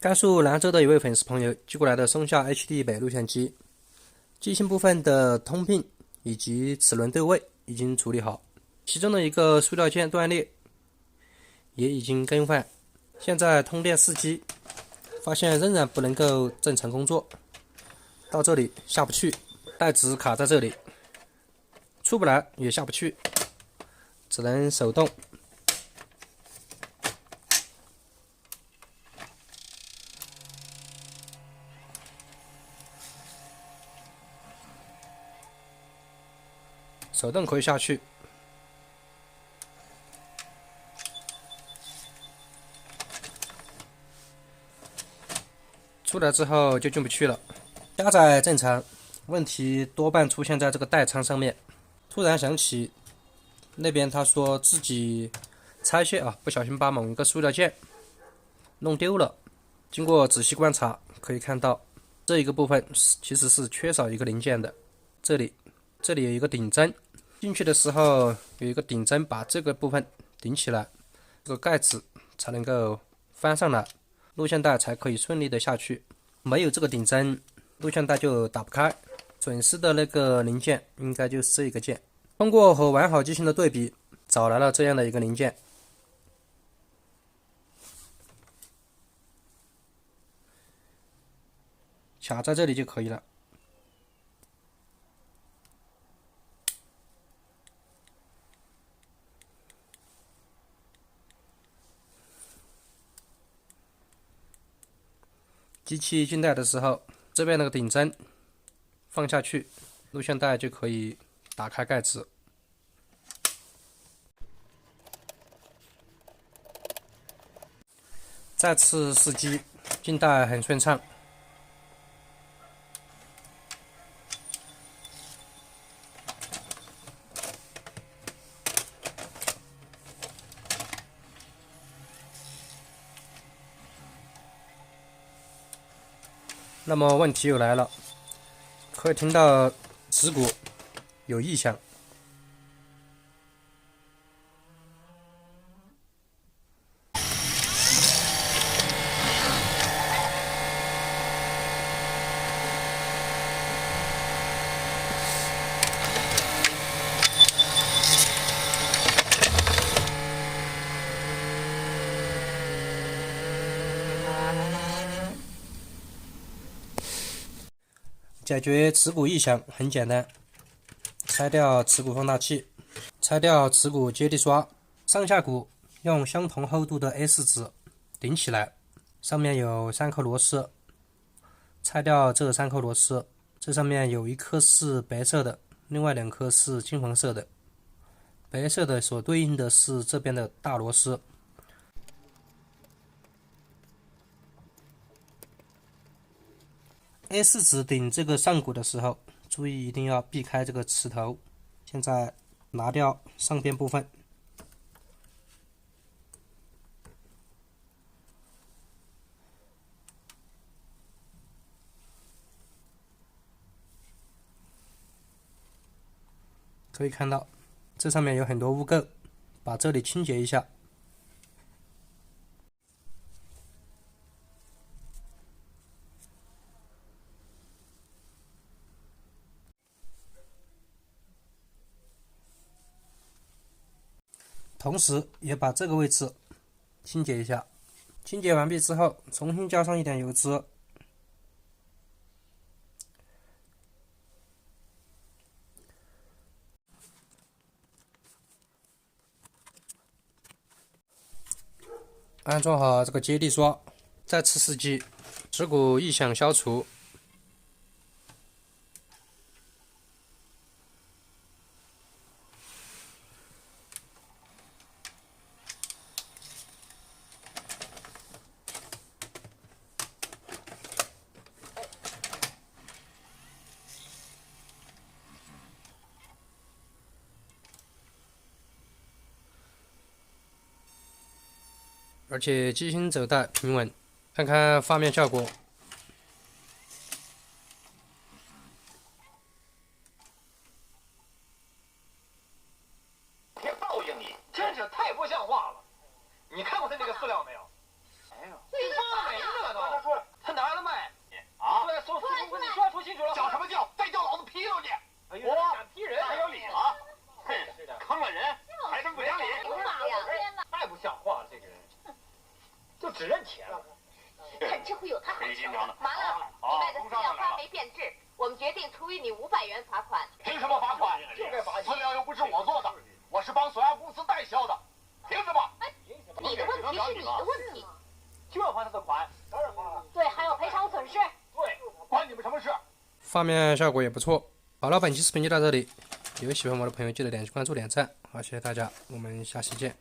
甘肃兰州的一位粉丝朋友寄过来的松下 HD100录像机，机芯部分的通病以及齿轮对位已经处理好，其中的一个塑料件断裂也已经更换。现在通电试机，发现仍然不能够正常工作，到这里下不去，带子卡在这里，出不来也下不去，只能手动。手动可以下去，出来之后就进不去了。加载正常，问题多半出现在这个代仓上面。突然想起那边他说自己拆卸不小心把某一个塑料件弄丢了。经过仔细观察，可以看到这一个部分其实是缺少一个零件的。这里有一个顶针，进去的时候有一个顶针把这个部分顶起来，这个盖子才能够翻上来，录像带才可以顺利的下去。没有这个顶针，录像带就打不开。损失的那个零件应该就是这一个件。通过和完好机芯的对比，找来了这样的一个零件。卡在这里就可以了。机器进带的时候，这边那个顶针放下去，录像带就可以打开盖子。再次试机，进带很顺畅。那么问题又来了，可以听到齿骨有异响。解决齿骨异响很简单，拆掉齿骨放大器，拆掉齿骨接地刷，上下骨用相同厚度的 A4 纸顶起来，上面有3颗螺丝，拆掉这3颗螺丝，这上面有1颗是白色的，另外2颗是金黄色的，白色的所对应的是这边的大螺丝。A4 纸顶这个上骨的时候，注意一定要避开这个齿头。现在拿掉上边部分，可以看到这上面有很多污垢，把这里清洁一下。同时也把这个位置清洁一下。清洁完毕之后，重新加上一点油脂，安装好这个接地刷，再次试机，齿骨异响消除。而且机芯走带平稳，看看发面效果。天报应你，真是太不像话了！你看过他那个饲料没有？没有，多美呢都。人不讲理，太不像话了，这个人，就只认钱了。看这回有他好经常的。麻了，你卖的饲料花没变质，我们决定处以你500元罚款。凭什么罚款？就该罚。饲料又不是我做的，我是帮索亚公司代销的，凭什么？你的问题是你的问题，就要还他的款，当然罚了。对，还有赔偿损失。对，关你们什么事？画面效果也不错。好了，本期视频就到这里，有喜欢我的朋友记得点击关注、点赞。好，谢谢大家，我们下期见。